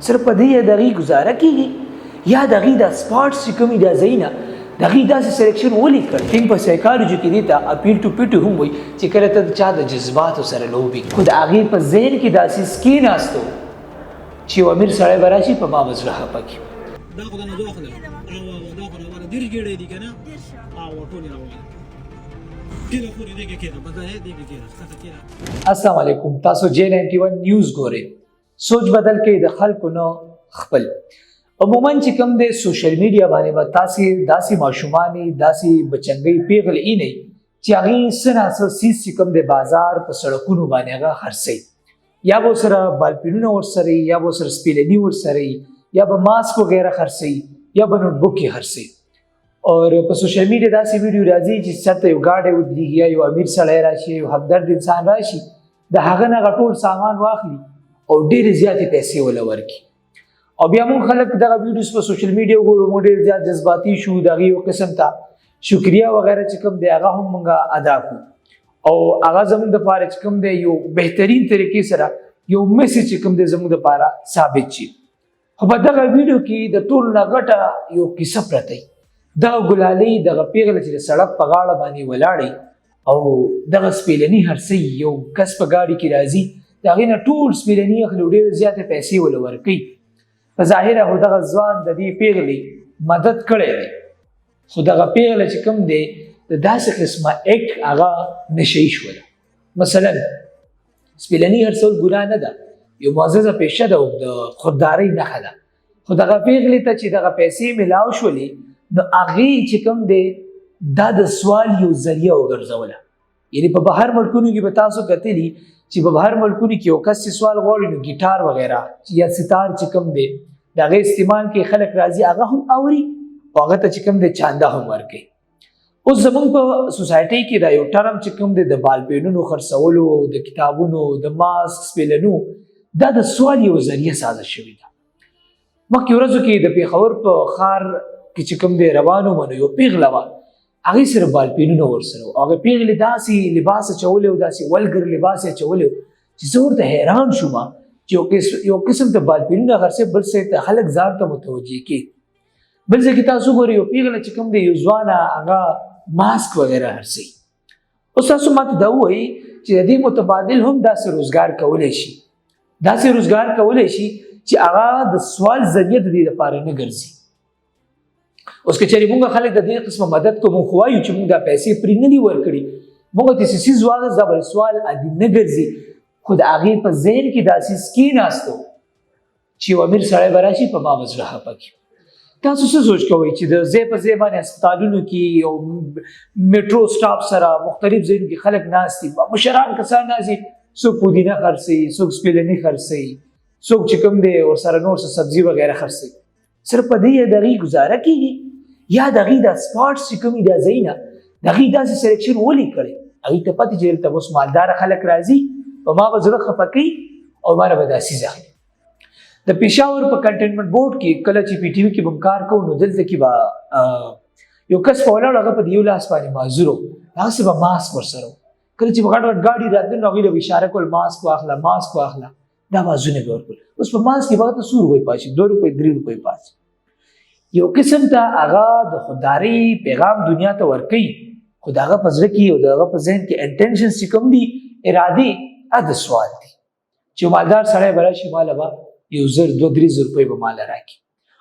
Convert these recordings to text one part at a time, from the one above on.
صرف په دې دغه گزاره کیږي یا دغه د سپورتس چې کومې د زینا دغه داسې سلیکشن ولې کړ. ټینګ په سایکالوجي کې دی ته اپیل ټو پیټو هم وي چې کله ته چا د جذباتو سره لوبي خو د هغې په ذهن کې داسې سکین ناستو چې یو امیر سړی به راشي په ما به زړه خفه کړي. دا خو د نه دوه خله دا خو روانه دېرش ګېډې دي که نه ټولې روانه کېده خورې دې کې کېده بدله دې کې کېده ښکته کېده. السلام علیکم، تاسو J91 نیوز ګورئ. سوچ بدل کې د خلکو نه خپل عموما چې کوم د سوشل میډیا باندې به تاسې داسې ماشومانې داسې بچنګۍ پیغلې اینئ چې هغې څه ناڅه څیز چې کوم د بازار په سړکونو باندې هغه خرڅوي، یا به ورسره بالپینونه ورسره وي، یا به ورسره سپیلني ورسره وي، یا به ماسک وغیره خرڅوي، یا به نوټبوک یې خرڅوي. اور په سوشل میډیا داسې ویډیو راځي چې چېرته یو ګاډی ودرېږي یا یو امیر سړی راشي، یو همدرد انسان راشي، د هغه نه هغه ټول سامان واخلي او ډېرې زیاتې پیسې وله ورکړي. او بیا موږ خلک دغه ویډیوز په سوشل میډیا وګورو، موږ ډېر زیات جذباتي شو، د هغې یو قسم ته شکریه وغیره چې کوم دی هغه هم موږ ادا کړو او هغه زموږ دپاره چې کوم دی یو بهترین طریقې سره یو میسج چې کوم دی زموږ دپاره ثابت شي. خو په دغه ویډیو کې د ټولو نه غټه یو کیسه پرته وي. دغه ګلالۍ دغه پیغله چې د سړک په غاړه باندې ولاړې او دغه سپیلني هرڅوي، یو کس په ګاډي کې راځي د هغې نه ټول سپیلني اخلي او ډېرې زیاتې پیسې وله ورکوي. په ظاهره خو دغه ځوان د دې پیغلې مدد کړی دی، خو دغه پیغله چې کوم دی د داسې قسمه اکټ هغه نشهیي شوله. مثلا سپیلني هرڅول ګناه نه ده، یو معززه پیشه ده او د خوددارۍ نښه ده، خو دغه پیغلې ته چې دغه پیسې میلاو شولې نو هغې چې کوم دی دا د سوال یو ذریعه وګرځوله. یعنې په بهر ملکونو کې به تاسو کتلي چې په بهر ملکونو کې یو کس چې سوال غواړي نو ګیټار وغیره یا ستار چې کوم دی د هغې استعمال کې خلک راځي هغه هم اوري او هغه ته چې کوم دی چانده هم ورکوي. اوس زموږ په سوسایټۍ کې دا یو ټرم چې کوم دی د بالپینونو خرڅولو، د کتابونو، د ماسک سپیلنو، دا د سوال یو ذریعه سازش شوې ده. مخکې ورځو کې د پېښور په ښار کې چې کوم دی روان وم نو یو پیغله وه، هغې سره بالپینونه ورسره وو. هغې پیغلې داسې لباس اچولی و، داسې ولګر لباس یې اچولی و چې زه ورته حیران شوم چې یو قسم ته بالپینونه خرڅوي، بل ځای ته خلک ځان ته متوجه کړي. بل ځای کې تاسو ګورئ یو پیغله چې کوم دی یو ځوانه هغه ماسک وغیره خرڅوي. اوس تاسو ماته دا ووایي چې د دې متبادل هم داسې روزګار کولی شي، داسې روزګار کولی شي چې هغه د سوال ذریعه د دې لپاره نه ګرځي. اوس که چېرې موږ خلک د دې قسمه مدد کوو، موږ خو وایو چې موږ دا پیسې پرې نه دي ورکړي، موږ ته څه څیز واغست دا بل سوال عادي نه ګرځي، خو د هغې په ذهن کې داسې سکي ناست و چې یو امیر سړی به راشي په ما به زړه خفه کړي. تاسو څه سوچ کوئ چې د ځای په ځای باندې هسپتالونو کې او میټرو سټاپ سره مختلف ځایونو کې خلک ناست دي، مشران کسان ناست دي، څوک پودینه خرڅوي، څوک سپیلني خرڅوي، څوک چې کوم دی ورسره نور څه سبزي وغیره خرڅوي. صرف په دې د هغې ګزاره کېږي یا د هغې دا سپاټس چې کوم دا ځایونه د هغې داسې سلیکشن ولې کړی، هغې ته پته چې دلته اوس مالداره خلک راځي په ما به زړه خفه کوي او ما نه به دا څیز اخلي. د پېښور په کنټینمنټ بورډ کې کله چې پی ټي وي کې به کار کوو نو دلته کې به یو کس په ولاړ هغه په د یو لاس باندې معذور و، هغسې به ماسک ورسره و. کله چې به غټ غټ ګاډي راته نو هغوی له به اشاره کول ماسک واخله ماسک واخله، دا وازونه به ورکول. اوس په ماسک کې به هغه ته 100 روپۍ پاتې 2 روپۍ 3 روپۍ پاتې. یو قسم ته هغه د خوددارۍ پیغام دنیا ته ورکوي، خو د هغه په زړه کې او د هغه په ذهن کې انټینشنز چې کوم دي ارادې د سوال دي چې مالدار سړی به راشي ماله به 1,000 2,000 روپۍ به ماله راکړي.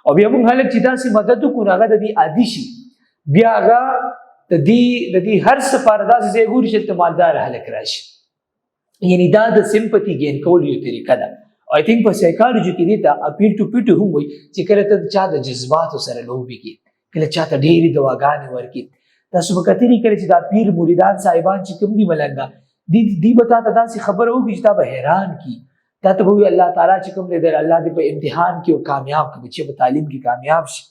او بیا موږ خلک چې داسې مدد وکړو هغه د دې عادي شي، بیا هغه د دې هر څه لپاره داسې ځای ګوري چې دلته مالدار هلک راشي. یعنې دا د سمپتي ګین کولو یو طریقه ده. او آی تھنک په سایکالوجي کې دې ته اپیل ټو پیټو هم وایي چې کله ته چا د جذباتو سره لوبې کړي، کله چا ته ډېرې دواګانې ورکړي. تاسو به کتلي کله چې دا پیر مریدان صاحبان چې کوم دي ملنګه دی به تا ته داسې خبره وکړي چې تا به حیران کړي، تا ته به وایي الله تعالی چې کوم دی الله دې په امتحان کې کامیاب کړي، بچی په تعلیم کې کامیاب شي.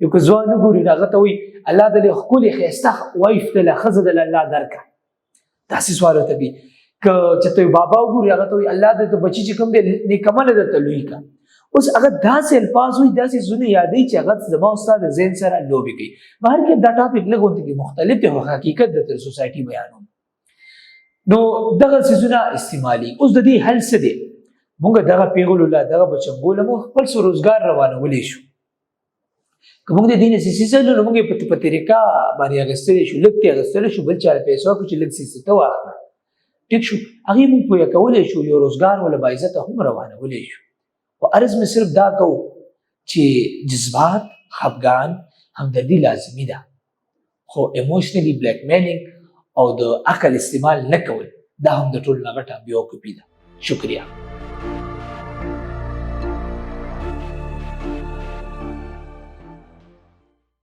یو که ځوان وګوري نو هغه ته وایي الله دې ښکلې ښایسته وایف دله ښځه دله الله درکړه، داسې سوال ورته کوي. که چې ته بابا وګوري هغه ته وایي الله دې ته بچي چې کوم دی نیکمله درته لوی کړه. اوس هغه داسې الفاظ وایي داسې زونه یادوي چې هغه زما او ستا د ذهن سره لوبې کوي. بهر کې دا ټاپک لږ غوندې کې مختلف دی خو حقیقت د سوسایټي بیانوم. نو دغه څیزونه استعمالي. اوس د دې حل څه دی؟ مونږ دغه پیغلو لا دغه بچنګو له مونږ خپل روزګار روانولی شو که مونږ د دې نه څه څیزونه نو مونږ یې په طریقه باندې اخیستلی شو لږ ترې اخیستلی شو بل چا له پیسې ورکړو چې لږ څه ته واخله ټیک شو هغې مونږ پوهه کولی شو یو روزګار وله باعزته هم روانولی شو خو عرض مې صرف دا کوو چې جذبات خفګان همدردي لازمي ده خو ایموشنلی بلیک میلینګ او د عقل استعمال نه کول دا هم د ټولو نه غټه بیوقوفي ده شکریه